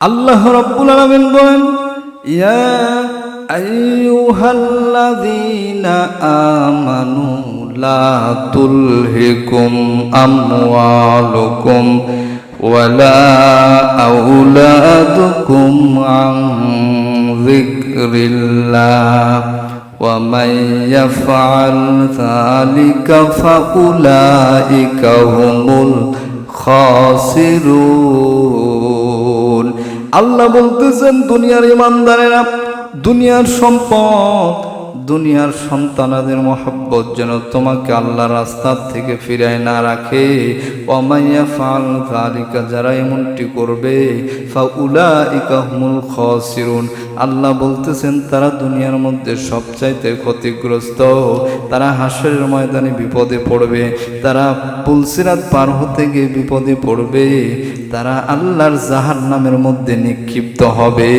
আল্লাহ রাব্বুল আলামিন বলেন, ইয়া আইয়ুহাল্লাযীনা আমানু লা তুলহিকুম আমওয়ালুকুম ওয়ালা আওলাদুকুম আন যিকরিল্লাহ ওয়া মান ইয়াফআল যালিকা ফাউলাইকা হুমুল খাসিরুন। আল্লাহ বলতেছেন, দুনিয়ার ইমানদারেরা, দুনিয়ার সম্পদ, দুনিয়ার সন্তানাদের মহব্বত যেন তোমাকে আল্লাহর রাস্তা থেকে ফিরায় না রাখে। ওয়ামাইয়া ফাল যালিকা, যারা এমনটি করবে, ফাউলাইকা হুমুল খাসিরুন, আল্লাহ বলতেছেন তারা দুনিয়ার মধ্যে সবচাইতে ক্ষতিগ্রস্ত। তারা হাসরের ময়দানে বিপদে পড়বে, তারা পুলসিরাত পার হতে গিয়ে বিপদে পড়বে, তারা আল্লাহর জাহান্নামের মধ্যে নিক্ষিপ্ত হবে।